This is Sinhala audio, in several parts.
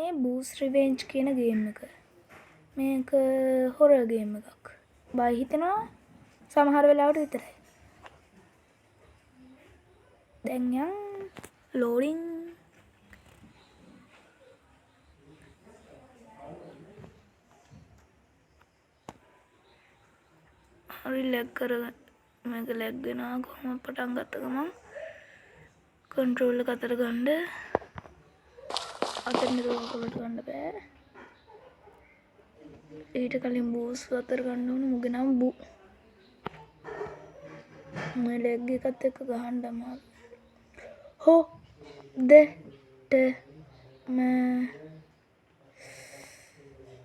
මේ බූස් රිවෙන්ජ් කියන ගේම් එක. මේක හොරර් ගේම් එකක්. බය හිතෙනවා සමහර වෙලාවට විතරයි. දැන් යන් ලෝඩින් හරි ලැග් කරගන්න. මේක ලැග් වෙනවා කොහොමද පටන් ගත්ත ගමන් කන්ට්‍රෝල් එක අතට ගන්න. අතට නේද ගන්න බෑ. ඊට කලින් බූස් අතර ගන්න ඕනේ. මුගේ නම් බූ. මේ ලැග් එකත් එක්ක ගහන්න අමාරු. හෝ දෙට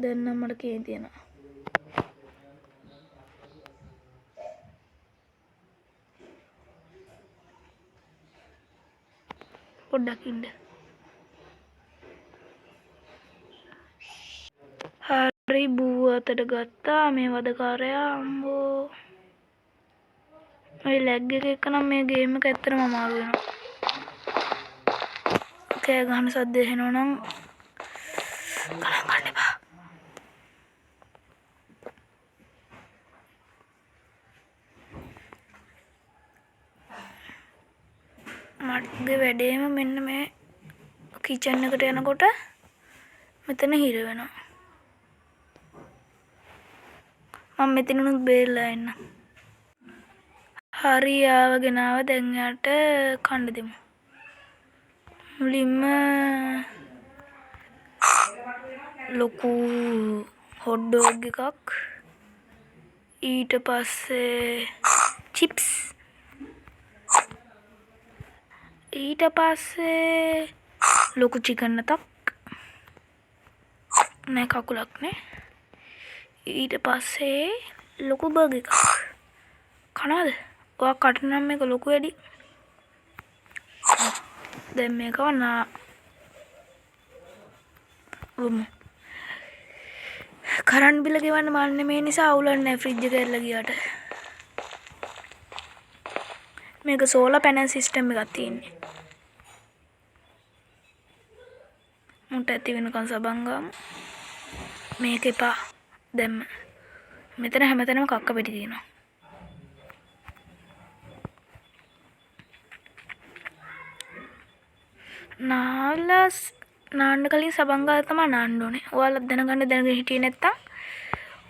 දැන් නම් මට කේන්ති යනවා. පොඩ්ඩක් ඉන්න. හරි බූ අතට ගත්තා මේ වදකාරයා. අම්බෝ මේ ලැග් එක එක්ක නම් මේ ගේම් එක ඇත්තටම අමාරු වෙනවා. කෑ ගහන සද්ද එනවා නම් ගණන් ගන්න එපා. මගේ වැඩේම මෙන්න මේ කිචන් එකට යනකොට මෙතන හිර වෙනවා. මම මෙතනුත් බේරලා එන්න. හරි ආවගෙන ආව. දැන් යාට කන්න දෙමු. මුලින්ම ලොකු හොට් ඩොග් එකක්. ඊට පස්සේ චිප්ස්. ඊට පස්සේ ලොකු චිකන් එකක්. නෑ කකුලක් නේ. ඊට පස්සේ ලොකු බර්ගර් එකක්. කනවද? ඔයා කට නම් මේක ලොකු වැඩි. දැන් මේක වනා කරන්ට් බිල ගෙවන්න මන්නේ මේ නිසා අවුලක් නැහැ ෆ්‍රිජ් එක ඇරලා ගියාට. මේක සෝලාර් පැනල් සිස්ටම් එකක් තියෙන්නේ. මුට ඇති වෙනකන් සබන් ගමු. මේක එපා. දැන් මෙතන හැමතැනම කක්ක පෙටි තියෙනවා. නාන්න කලින් සබන් ගාලා තමයි නාන්න ඕනේ. ඔයාලා දැනගෙන හිටියේ නැත්තම්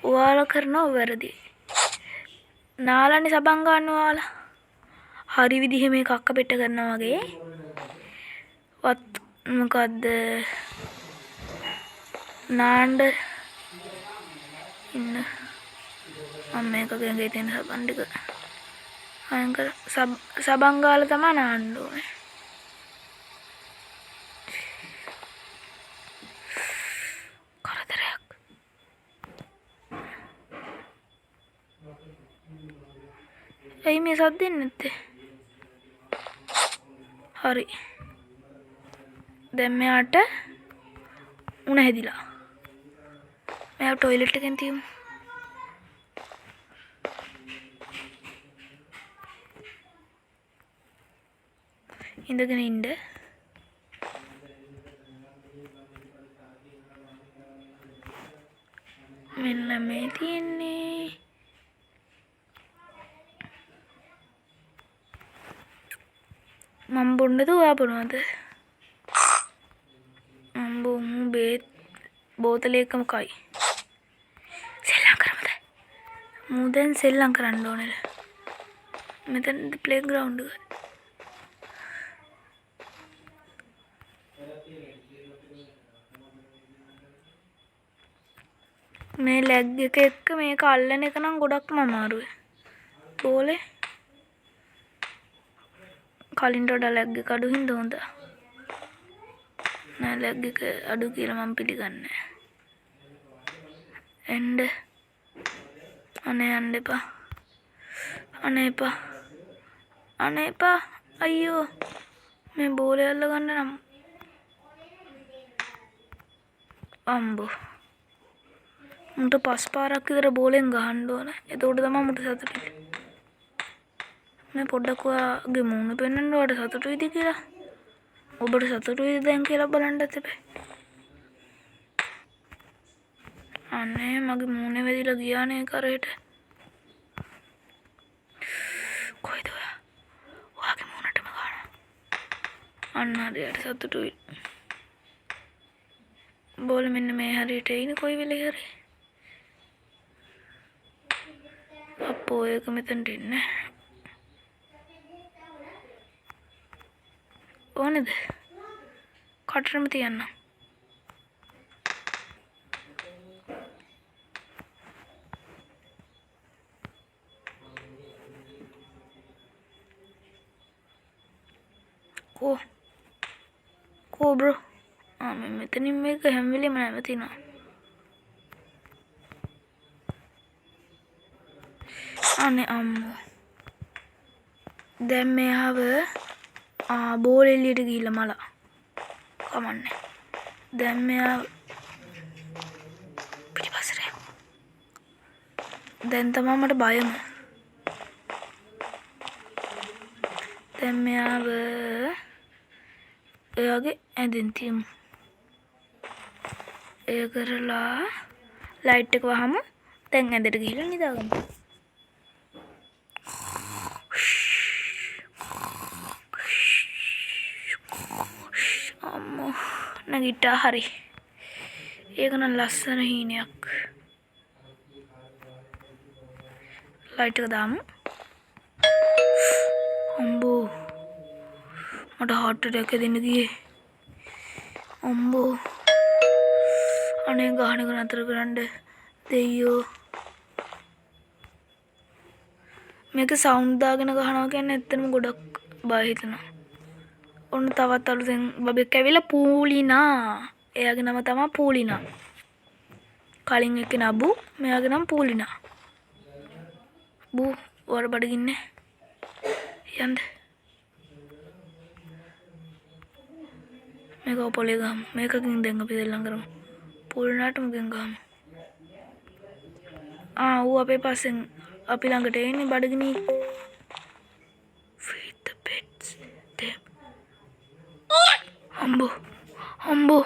ඔයාලා කරනව වැරදි. නාලානේ සබන් ගන්න ඔයාලා. හරි විදිහේ මේ කක්ක පෙට්ට කරනවා වගේ. මොකද්ද? නාන්න ඉන්න. මම මේක ගෙන්ගේ තියෙන සබන් ටික අයන් කර සබන් ගාලා තමයි නාන්න ඕනේ. ඇයි මේ සද්ද දෙන්නේ නැත්තේ? හරි. දැන් මෙයාට උණ හැදිලා. මෙයා টয়ලට් එකෙන් තියමු. ඉඳගෙන ඉන්න. මෙන්න මේ තියෙන්නේ. මම බොන්නද ඔයා බොනවද? මම බොමු බේත් බෝතලේ එකම කයි. සෙල්ලම් කරමුද? මූ දැන් සෙල්ලම් කරන්න ඕනේ. මෙතන ප්ලේ ග්‍රවුන්ඩ් එක. මේ ලැග් එක එක්ක මේක අල්ලන එක නම් ගොඩක්ම අමාරුයි. බෝලේ කලින්ට වඩා ලැග් එක අඩු හින්දා හොඳ. නෑ ලැග් එක අඩු කියලා මම පිළිගන්නේ. එන්න. අනේ යන්න එපා. අනේ එපා. අනේ එපා. අයියෝ. මේ බෝලේ අල්ල ගන්න නම්. අම්බෝ. මුට පස් පාරක් විතර බෝලෙන් ගහන්න ඕන. එතකොට තමයි මුට සතුටුයි. මේ පොඩ්ඩක් ඔයාගේ මූණ පෙන්වන්න ඔයාට සතුටුයිද කියලා. ඔබට සතුටුයිද දැන් කියලා බලන්නත් එපා. අනේ මගේ මූණේ වැදිලා ගියානේ කරේට. කොයිද ඔයා? ඔයාගේ මූණටම ගානවා. අන්න හරියට සතුටුයි. බෝල මෙන්න මේ හරියට එයිනේ කොයි වෙලේ හරි. අපෝ ඒක මෙතනට එන්නේ. ඕනේද? කටරම තියන්න. කෝ බ්‍රෝ. මම මෙතනින් මේක හැම වෙලේම නැවතිනවා. අනේ අම්මෝ. දැන් මෙයාව බෝල එළියට ගිහිල්ලා මලා. කමන්නේ. දැන් මෙයා පිටිපස්සට යනවා. දැන් තමයි මට බයම. දැන් මෙයාව එයාගේ ඇඳෙන් තියමු. ඒ කරලා ලයිට් එක වහමු. දැන් ඇඳට ගිහිල්ලා නිදාගමු. අම්මෝ නැගිට්ටා හරි. ඒක නම් ලස්සන හීනයක්. ලයිට් එක දාමු. අම්බෝ මට හાર્ට් ඇටැක් දෙන්න ගියේ. අම්බෝ අනේ ගහන එක නතර කරන්න දෙයියෝ. මේක සවුන්ඩ් දාගෙන ගහනවා කියන්නේ ඇත්තටම ගොඩක් බය හිතෙනවා. ඔන්න තවත් අලුතෙන් බබෙක් ඇවිල්ලා පූලිනා. එයාගේ නම තමයි පූලිනා. කලින් එක්කේ නබු, මෙයාගේ නම පූලිනා. බූ වර බඩගින්නේ. යන්න. මේක පොලේ ගහමු. මේකකින් දැන් අපි දෙල්ලම් කරමු. පූලිනාටම ගෙන් ගහමු. ඌ අපේ පස්සෙන් අපි ළඟට එන්නේ බඩගිනි. Feed the pets. අම්බෝ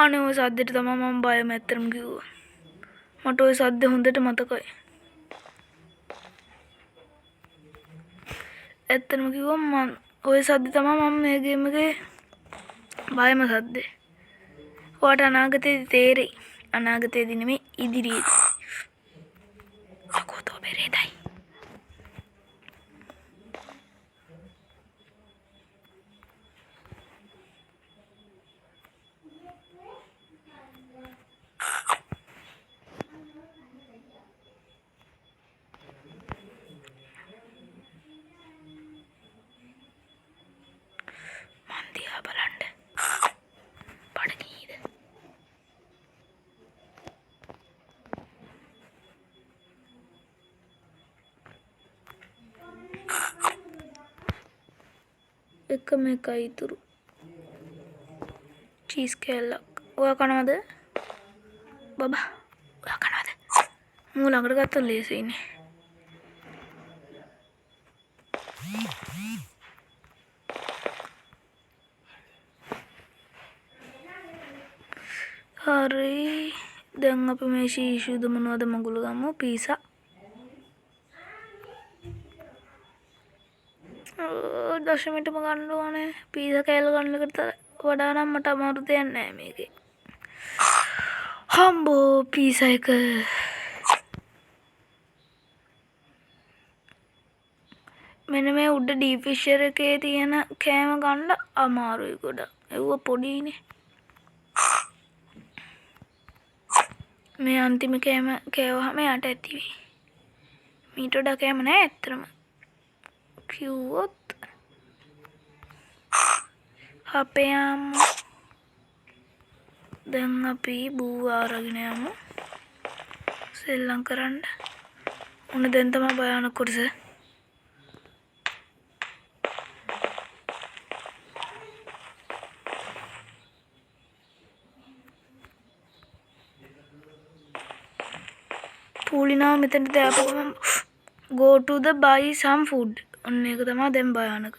අනේ ඔය සද්දෙට තමයි මම බයම ඇත්තටම කිව්වා. මට ඔය සද්ද හොඳට මතකයි. ඇත්තටම කිව්වම මම ඔය සද්ද තමයි මම මේ ගේම් එකේ බයම සද්දේ. ඔයාට අනාගතේදී තේරෙයි. අනාගතේදී නෙමෙයි ඉදිරියේදී. අකෝතෝ බෙරේදයි. මන්දියා බලන්න. බඩගිනීද? එකම එකයි ඉතුරු. චීස් කෑල්ලක්. ඔයා කනවද? බබා ඔයා කනවද? මූ ළඟට ගත්තොත් ලේසියිනේ. හරි දැන් අපි මේ ශීෂුද මොනවද මගුල ගමු. පීසා. දශමිටම ගන්න ඕනේ. පීසා කෑල්ල ගන්නකට වඩා නම් මට අමාරු දෙයක් නෑ මේකේ. හම්බෝ පීසා එක. මෙන්න මේ උඩ ඩීප් ෆිෂර් එකේ තියෙන කෑම ගන්න අමාරුයි ගොඩක්. ඒව පොඩිනේ. මේ අන්තිම කෑම කෑවහම යට ඇති වෙයි. මීට වඩා කෑම නෑ ඇත්තටම. කිව්වොත් අපේ අම්මා. දැන් අපි බූ ආරගෙන යමු. සෙල්ලම් කරන්න. උන දැන් තමයි භයානක කොටස. පූලිනාව මෙතනට දාපුවම go to the buy some food. ඔන්න ඒක තමයි දැන් භයානක.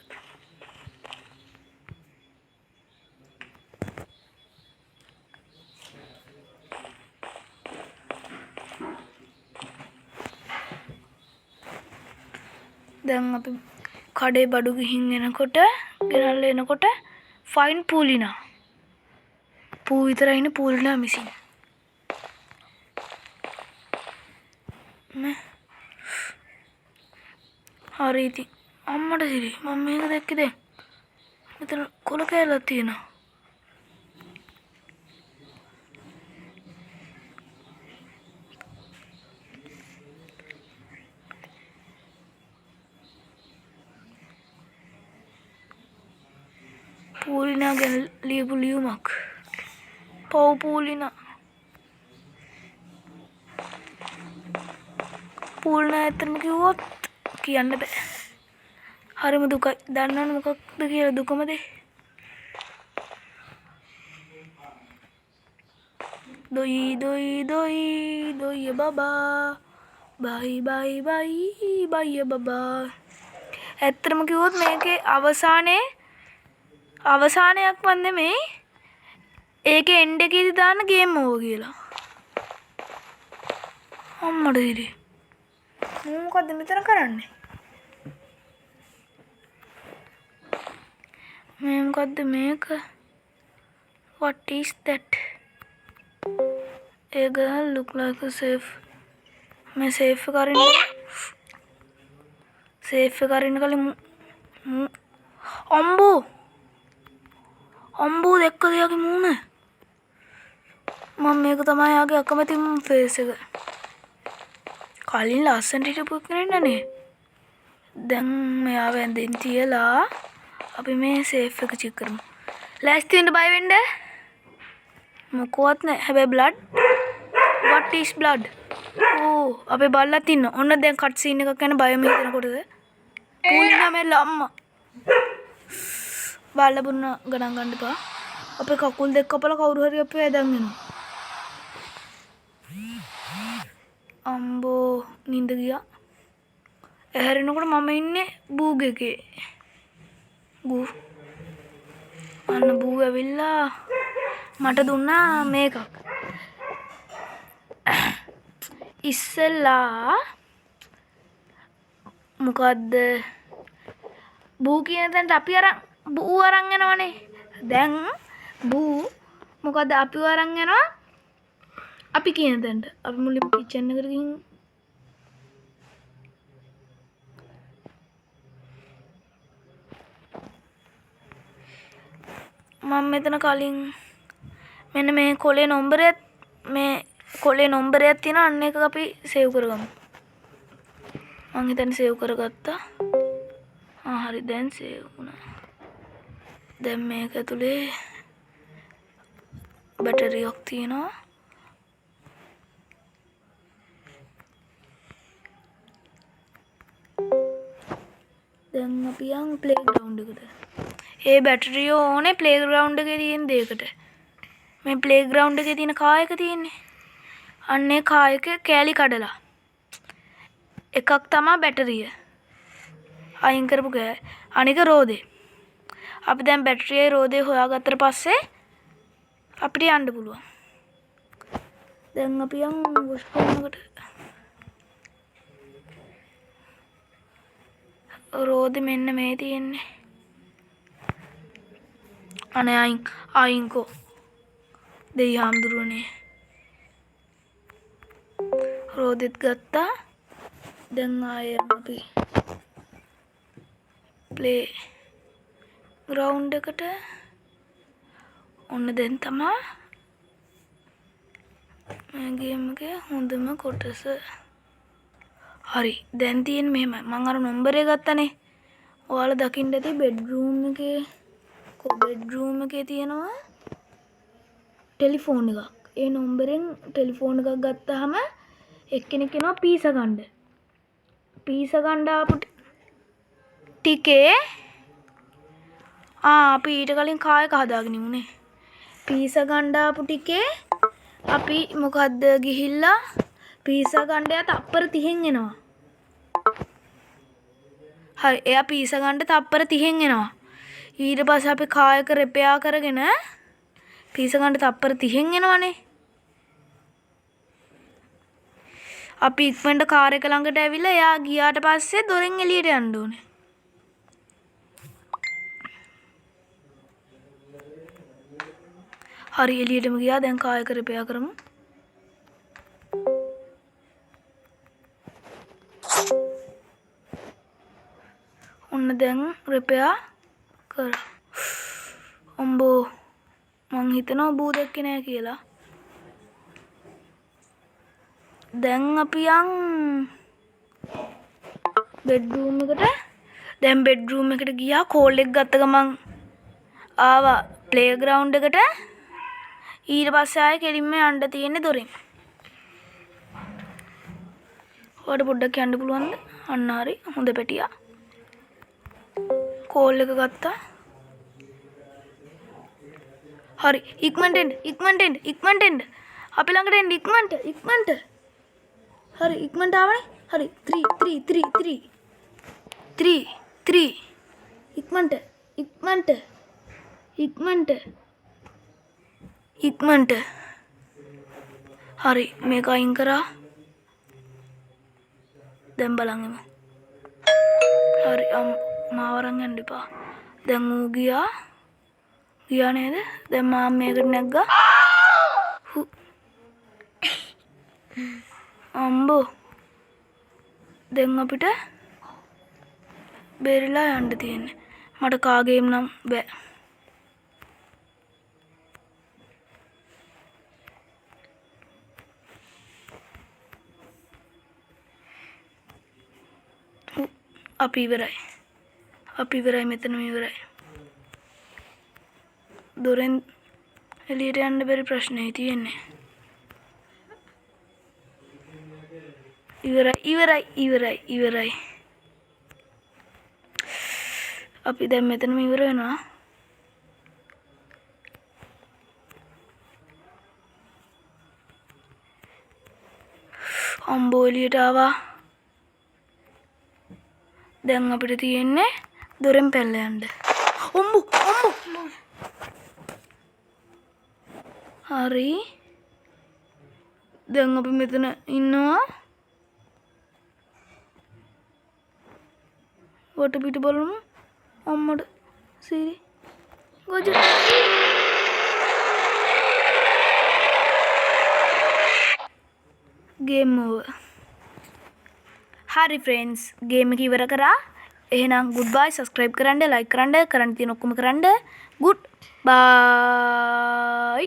දැන් අපි කඩේ බඩු ගිහින් එනකොට ගෙනල්ලා එනකොට ෆයින් පූලිනා. පූ විතරයි ඉන්නේ පූලිනා මිසින්. නේ. හරි ඉතින් අම්මට සිරි මම මේක දැක්කේ දැන්. මෙතන කොල කෑල්ලක් තියෙනවා. පූලිනා ගැන ලියපු ලියුමක්. පව් පූලිනා. පූලිනා ඇත්තටම කිව්වොත් කියන්න බෑ. හරිම දුකයි. දන්නවනේ මොකක්ද කියලා දුකම දේ. දොයි දොයි දොයි දොයි බබා. බයි බයි බයි බයි බබා. ඇත්තටම කිව්වොත් මේකේ අවසානයක් වන්නේ මේ ඒකේ එන්ඩ් එකේදී දාන්න ගේම් ඕවර් කියලා. අම්මට ඉරි. මොකද්ද මෙතන කරන්නේ? මේ මොකද්ද මේක? What is that? A girl look like a safe. मैं सेफ करीन कली අම්බෝ දැක්කද යාගේ මූණ? මම මේක තමයි යාගේ අකමැති ෆේස් එක. කලින් ලස්සනට හිටපු කෙනෙක් නේ. දැන් මෙයා වැඳින් තියලා අපි මේ සේෆ් එක චෙක් කරමු. ලෑස්ති වෙන්න බය වෙන්න. මොකවත් නැහැ. හැබැයි blood. What is blood? ඕ අපේ බල්ලත් ඉන්න. ඔන්න දැන් කට් සීන් එකක් ගැන බයම හිතෙනකොටද? පූලිනා මෙල්ල අම්මා. බල්ල බුන්න ගණන් ගන්න එපා. අපේ කකුල් දෙක කපලා කවුරු හරි අපේ ඇදන් වෙනවා. අම්බෝ නින්ද ගියා. ඇහැරෙනකොට මම ඉන්නේ බූග් එකේ. බූ. අන්න බූ ඇවිල්ලා මට දුන්නා මේකක්. ඉස්සෙල්ලා මොකද්ද බූ කියන තැනට අපි බූ අරන් යනවනේ. දැන් බූ මොකද්ද අපිව අරන් යනවා අපි කියන තැනට. අපි මුලින්ම කිචන් එකට ගිහින් මම මෙතන කලින් මෙන්න මේ කොලේ නම්බරයක් තියෙනවා. අන්න එක අපි සේව් කරගමු. මං හිතන්නේ සේව් කරගත්තා. හරි දැන් සේව් වුණා. දැන් මේක ඇතුලේ බැටරියක් තියෙනවා. දැන් අපි යන් ප්ලේග්‍රවුන්ඩ් එකට. ඒ බැටරිය ඕනේ ප්ලේග්‍රවුන්ඩ් එකේ තියෙන දෙයකට. මේ ප්ලේග්‍රවුන්ඩ් එකේ තියෙන කායක තියෙන්නේ. අන්නේ කායක කෑලි කඩලා. එකක් තමයි බැටරිය. අයින් කරපු කෑ. අනික රෝදේ. අපි දැන් බැටරියයි රෝදේ හොයාගත්තට පස්සේ අපිට යන්න පුළුවන්. දැන් අපි යන් වොෂ්කෝනකට. රෝදේ මෙන්න මේ තියෙන්නේ. අනේ අයින්කෝ. දෙයි හාමුදුරුවනේ. රෝදෙත් ගත්තා. දැන් ආයෙ අපි ප්ලේ ග්‍රවුන්ඩ් එකට. ඔන්න දැන් තමා මේ ගේම් එකේ හොඳම කොටස. හරි දැන් තියෙන්නේ මෙහෙමයි. මම අර නම්බරේ ගත්තනේ. ඔයාලා දකින්න ඇති බෙඩ්රූම් එකේ තියෙනවා ටෙලිෆෝන් එකක්. ඒ නම්බරෙන් ටෙලිෆෝන් එකක් ගත්තාම එක්කෙනෙක් එනවා පීසා ගන්න. පීසා ගන්න ආපු ටිකේ අපි ඊට කලින් කායක හදාගෙන ඉමුනේ. පීසා ගන්න ආපු ටිකේ අපි මොකද්ද ගිහිල්ලා පීසා ගන්න යා තප්පර 30න් එනවා. හරි එයා පීසා ගන්න තප්පර 30න් එනවා. ඊට පස්සේ අපි කායක රිපෙයාර් කරගෙන පීසා ගන්න තප්පර 30න් එනවනේ. අපි ඉක්මනට කාර් එක ළඟට ඇවිල්ලා එයා ගියාට පස්සේ දොරෙන් එළියට යන්න ඕනේ. හරි එළියටම ගියා. දැන් කාර් එක රිපෙයාර් කරමු. ඔන්න දැන් රිපෙයාර් කරා. ඔම්බෝ මං හිතනවා බූ දැක්කේ නෑ කියලා. දැන් අපි යන් බෙඩ්රූම් එකට. දැන් බෙඩ්රූම් එකට ගියා. කෝල් එක ගත්ත ගමන් ආවා ප්ලේ ග්‍රවුන්ඩ් එකට. ඊට පස්සේ ආයේ කෙලින්ම යන්න තියෙන්නේ දොරෙන්. ඔයාලට පොඩ්ඩක් යන්න පුළුවන්ද? අන්න හරි. හොඳ පැටියා. කෝල් එක ගත්තා. හරි ඉක්මනට එන්න. අපි ළඟට එන්න ඉක්මනට. හරි ඉක්මනට ආවනේ. හරි 3 ඉක්මනට. හරි මේක අයින් කරා. දැන් බලන්න. හරි මාව අරන් යන්න එපා. දැන් ඌ ගියා නේද? දැන් මම මේකට නැග්ගා. අම්බෝ දැන් අපිට බේරිලා යන්න තියෙන්නේ. මට කාගේම නම් බෑ. අපි ඉවරයි මෙතනම ඉවරයි. දොරෙන් එළියට යන්න බැරි ප්‍රශ්නේ තියෙන්නේ. ඉවරයි. අපි දැන් මෙතනම ඉවර වෙනවා. අම්බෝ එළියට ආවා. දැන් අපිට තියෙන්නේ දොරෙන් පැනලා යන්න. අම්බෝ හරි දැන් අපි මෙතන ඉන්නවා. වට පිට බලමු. අම්මට සිරි ගොජ ගේම් ඕවර්. හරි ෆ්‍රෙන්ඩ්ස් ගේම් එක ඉවර කරා. එහෙනම් ගුඩ් බයි. සබ්ස්ක්‍රයිබ් කරන්න, ලයික් කරන්න, කරන්න තියෙන ඔක්කොම කරන්න. ගුඩ් බයි.